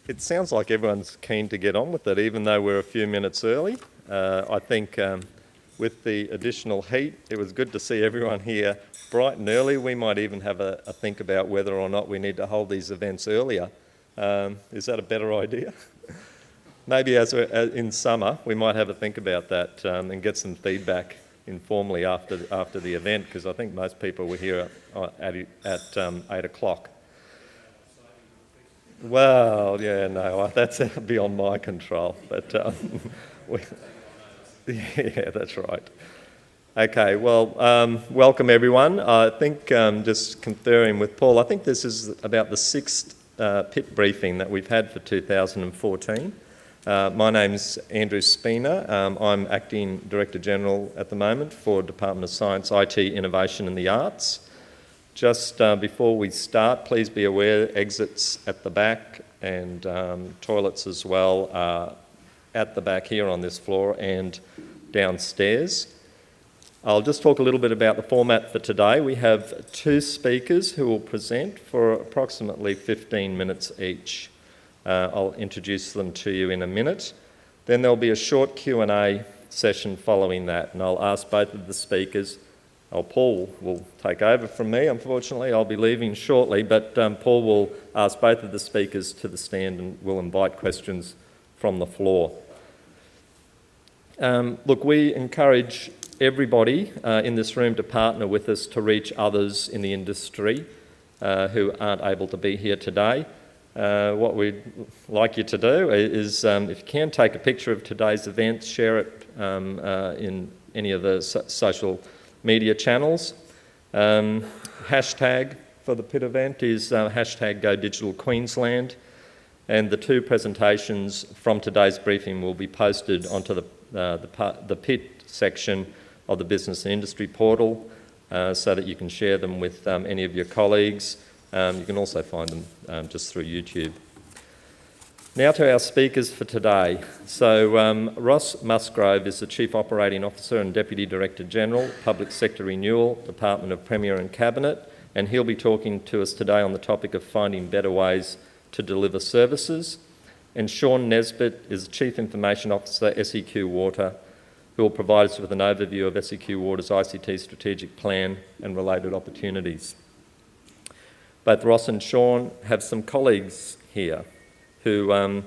It sounds like everyone's keen to get on with it, even though we're a few minutes early. I think with the additional heat, it was good to see everyone here bright and early. We might even have a think about whether or not we need to hold these events earlier. Is that a better idea? Maybe in summer, we might have a think about that and get some feedback informally after the event, because I think most people were here at 8 o'clock. Well, yeah, no, that's beyond my control, but yeah, that's right. Okay, well, welcome everyone. I think just conferring with Paul, I think this is about the sixth pit briefing that we've had for 2014. My name's Andrew Spina. I'm Acting Director General at the moment for Department of Science, IT, Innovation and the Arts. Just before we start, please be aware exits at the back and toilets as well are at the back here on this floor and downstairs. I'll just talk a little bit about the format for today. We have two speakers who will present for approximately 15 minutes each. I'll introduce them to you in a minute. Then there'll be a short Q&A session following that, and I'll ask both of the speakers. Paul will take over from me, unfortunately. I'll be leaving shortly, but Paul will ask both of the speakers to the stand and will invite questions from the floor. Look, we encourage everybody in this room to partner with us to reach others in the industry who aren't able to be here today. What we'd like you to do is, if you can, take a picture of today's event, share it in any of the social media channels. Hashtag for the pit event is hashtag Go Digital Queensland, and the two presentations from today's briefing will be posted onto the pit section of the Business and Industry portal so that you can share them with any of your colleagues. You can also find them just through YouTube. Now to our speakers for today. So Ross Musgrove is the Chief Operating Officer and Deputy Director General, Public Sector Renewal, Department of Premier and Cabinet, and he'll be talking to us today on the topic of finding better ways to deliver services. And Sean Nesbitt is the Chief Information Officer, SEQ Water, who will provide us with an overview of SEQ Water's ICT strategic plan and related opportunities. Both Ross and Sean have some colleagues here who,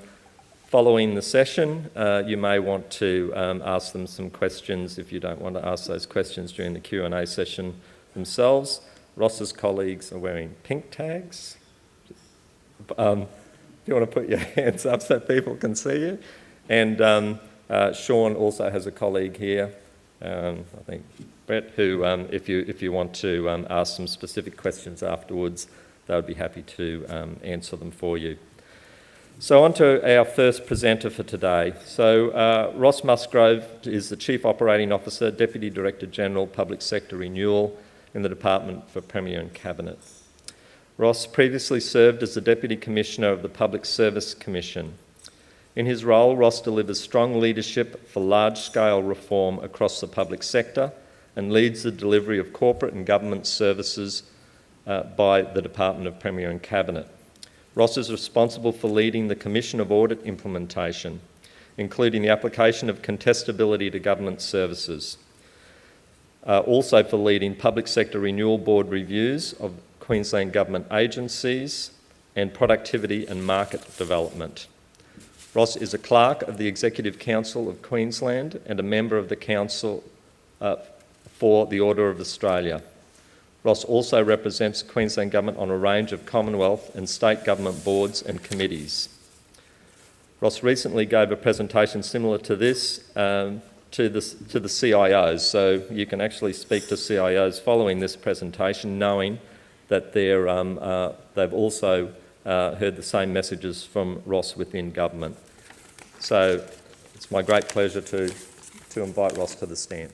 following the session, you may want to ask them some questions if you don't want to ask those questions during the Q&A session themselves. Ross's colleagues are wearing pink tags. If you want to put your hands up so people can see you. And Sean also has a colleague here, I think Brett, who if you want to ask some specific questions afterwards, they would be happy to answer them for you. So on to our first presenter for today. So Ross Musgrove is the Chief Operating Officer, Deputy Director General, Public Sector Renewal in the Department for Premier and Cabinet. Ross previously served as the Deputy Commissioner of the Public Service Commission. In his role, Ross delivers strong leadership for large-scale reform across the public sector and leads the delivery of corporate and government services by the Department of Premier and Cabinet. Ross is responsible for leading the Commission of Audit implementation, including the application of contestability to government services. Also for leading Public Sector Renewal Board reviews of Queensland government agencies and productivity and market development. Ross is a clerk of the Executive Council of Queensland and a member of the Council for the Order of Australia. Ross also represents the Queensland Government on a range of Commonwealth and state government boards and committees. Ross recently gave a presentation similar to this to the CIOs, so you can actually speak to CIOs following this presentation, knowing that they've also heard the same messages from Ross within government. So it's my great pleasure to invite Ross to the stand.